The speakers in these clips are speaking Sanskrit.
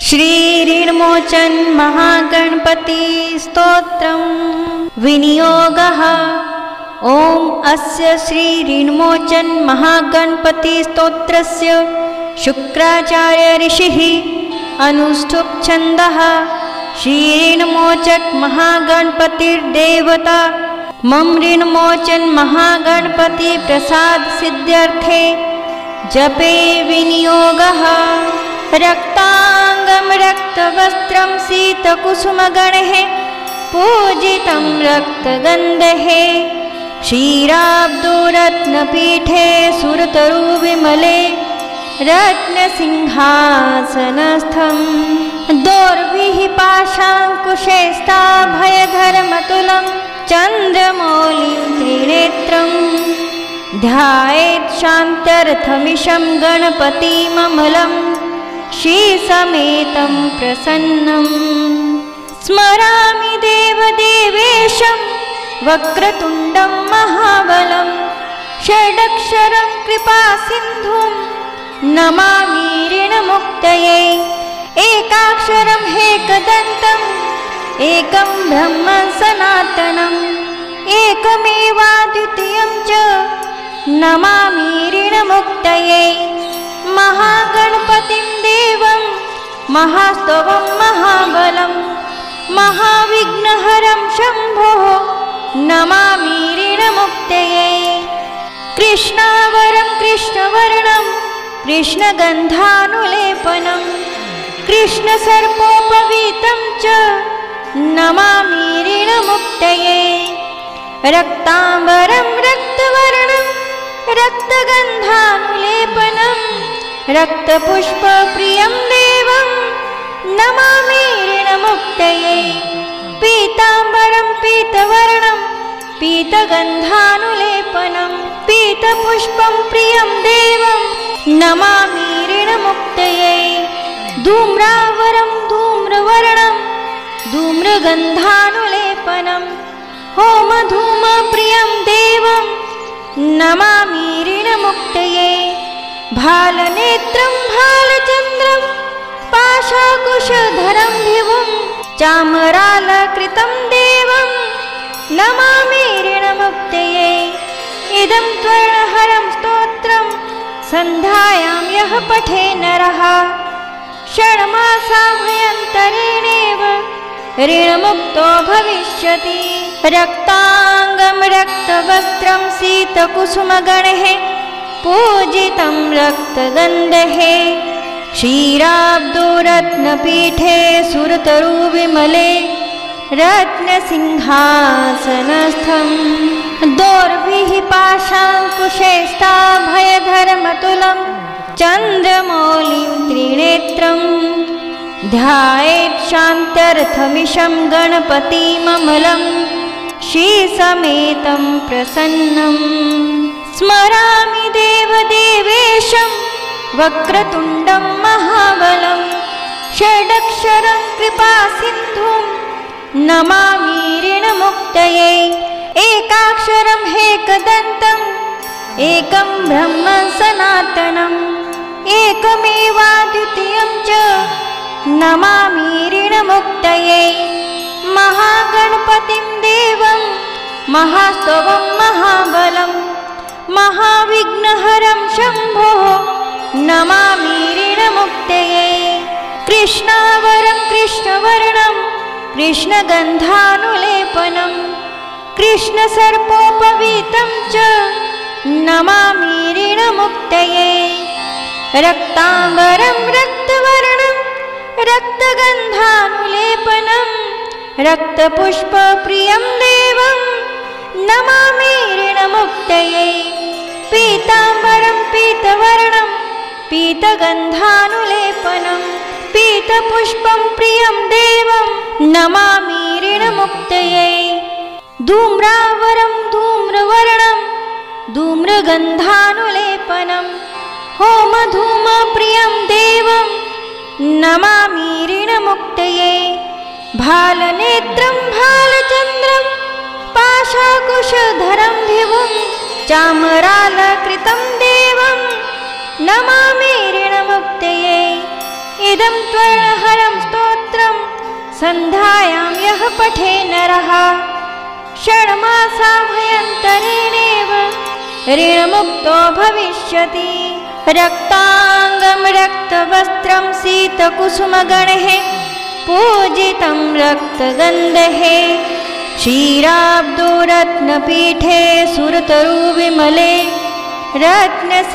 श्री ऋणमोचन महागणपति स्तोत्रं विनियोगः। ओम अस्य श्री ऋणमोचन महागणपति स्तोत्रस्य शुक्राचार्य ऋषिः अनुष्ठुप छन्दः। श्री ऋणमोचक महागणपतिर्देवता मम ऋणमोचन महागणपति प्रसाद सिद्ध्यर्थे जपे विनियोगः। रक्तांगं रक्तवस्त्रं शीतकुसुमगणैः पूजितं रक्तगन्धैः क्षीराब्दोरत्नपीठे सुरतरुविमले रत्नसिंहासनस्थं दोर्भिः पाशाङ्कुशैस्ताभयधरमतुलं चन्द्रमौलिं त्रिनेत्रं ध्यायेत् शान्त्यर्थमिशं गणपतिममलं श्रीसमेतं प्रसन्नम्। स्मरामि देवदेवेशं वक्रतुण्डं महाबलं षडक्षरं कृपासिन्धुं नमामि ऋणमुक्तये। एकाक्षरं हेकदन्तम् एकं ब्रह्मं सनातनम् एकमेवाद्वितीयं च नमामि ऋणमुक्तये। महागणपतिं देवं महास्तवं महाबलं महाविघ्नहरं शम्भोः नमामि ऋणमुक्तये। कृष्णावरं कृष्णवर्णं कृष्णगन्धानुलेपनं कृष्णसर्पोपवीतं च नमामि ऋणमुक्तये। रक्तांबरं रक्तवर्णं रक्तगन्धानुलेपनं रक्तपुष्पप्रियं देवं नमामि ऋणमुक्तये। पीतांबरं पीतवर्णं पीतगन्धानुलेपनं पीतपुष्पं प्रियं देवं नमामि ऋणमुक्तये। धूम्रावरं धूम्रवर्णं धूम्रगन्धानुलेपनं होमधूमप्रियं देवं नमामि ऋणमुक्तये। भालनेत्रं भालचन्द्रं पाशाकुशधरं भिवुं चामरालकृतं देवं नमामि ऋणमुक्तये। इदं त्वर्णहरं स्तोत्रं सन्ध्यायां यः पठे नरः षण्मासाभ्यन्तरेणेव ऋणमुक्तो भविष्यति। रक्तांगं रक्तवस्त्रं शीतकुसुमगणैः पूजितं रक्तगन्धैः क्षीराब्दोरत्नपीठे सुरतरुविमले रत्नसिंहासनस्थं दोर्भिः पाशाङ्कुशैस्ताभयधरमतुलं चन्द्रमौलिं त्रिनेत्रं ध्यायेत् शान्त्यर्थमिशं गणपतिममलं श्रीसमेतं प्रसन्नम्। स्मरामि देवदेवेशं वक्रतुण्डं महाबलं षडक्षरं कृपासिन्धुं नमामि ऋणमुक्तये। एकाक्षरं हेकदन्तम् एकं ब्रह्मं सनातनम् एकमेवाद्वितीयं च नमामि ऋणमुक्तये। महागणपतिं देवं महास्तवं महाबलं महाविघ्नहरं शम्भोः नमामि ऋणमुक्तये। कृष्णावरं कृष्णवर्णं कृष्णगन्धानुलेपनं कृष्णसर्पोपवीतं च नमामि ऋणमुक्तये। रक्तांबरं रक्तवर्णं रक्तगन्धानुलेपनं रक्तपुष्पप्रियं देवं नमामि ऋणमुक्तये। पीतांबरं पीतवर्णं पीतगन्धानुलेपनं पीतपुष्पं प्रियं देवं नमामि ऋणमुक्तये। धूम्रावरं धूम्रवर्णं धूम्रगन्धानुलेपनं होमधूमप्रियं देवं नमामि ऋणमुक्तये। भालनेत्रं भालचन्द्रं पाशाकुशधरं भिवुं चामरालकृतं देवं नमामि ऋणमुक्तये। इदं त्वर्णहरं स्तोत्रं सन्ध्यायां यः पठे नरः षड्मासाभयन्तरेणेव ऋणमुक्तो भविष्यति। रक्ताङ्गं रक्तवस्त्रं शीतकुसुमगणैः पूजितं रक्तगन्धैः क्षीराब्दो रत्नपीठे सुरतरुविमले रत्नसिंहासनस्थं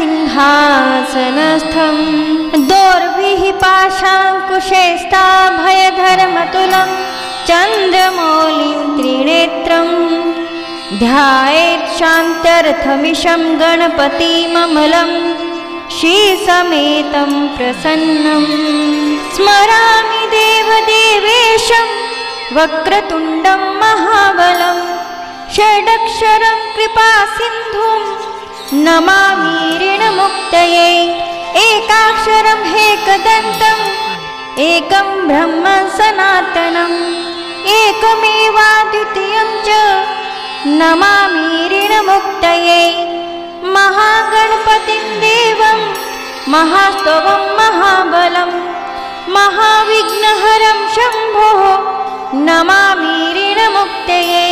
दोर्भिः पाशाङ्कुशैस्ताभयधर्मतुलं चन्द्रमौलिं त्रिनेत्रं ध्यायेत् शान्त्यर्थमिशं गणपतिममलं श्रीसमेतं प्रसन्नं स्मरामि देवदेवेशं वक्रतुण्डं महाबलं षडक्षरं कृपासिन्धुं नमामि ऋणमुक्तये एकाक्षरं हेकदन्तम् एकं ब्रह्म सनातनम् एकमेवाद्वितीयं च नमामि ऋणमुक्तये महागणपतिं देवं महास्तवं महाबलं महाविघ्नहरं शम्भोः नमामि ऋणमुक्तये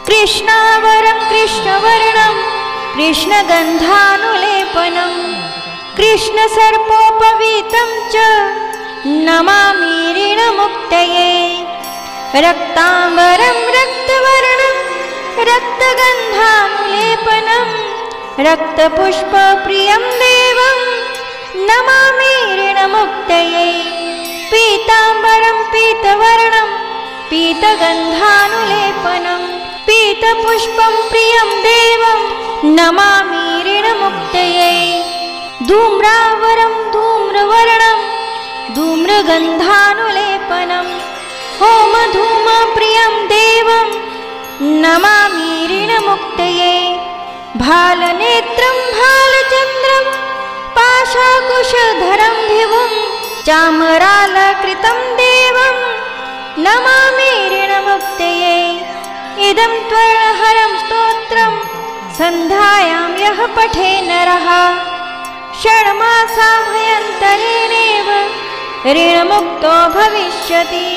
कृष्णावरं कृष्णवर्णं कृष्णगन्धानुलेपनं कृष्णसर्पोपवीतं च नमामि ऋणमुक्तये रक्ताम्बरं रक्तवर्णं रक्तगन्धानुलेपनं रक्तपुष्पप्रियं देवं नमामि ऋणमुक्तये पीताम्बरं पीतवर्णं पीतगन्धानुलेपनं पीतपुष्पं प्रियं देवं नमामि ऋणमुक्तये धूम्रावरं धूम्रवर्णं धूम्रगन्धानुलेपनं होमधूमप्रियं देवं नमामि ऋणमुक्तये भालनेत्रं भालचन्द्रं पाशाकुशधरं भिवुं चामरालकृतं देवं नमामि ऋणमुक्तये इदं त्वर्णहरं स्तोत्रं सन्ध्यायां यः पठे नरः षड्मासाभयन्तरेणेव ऋणमुक्तो भविष्यति।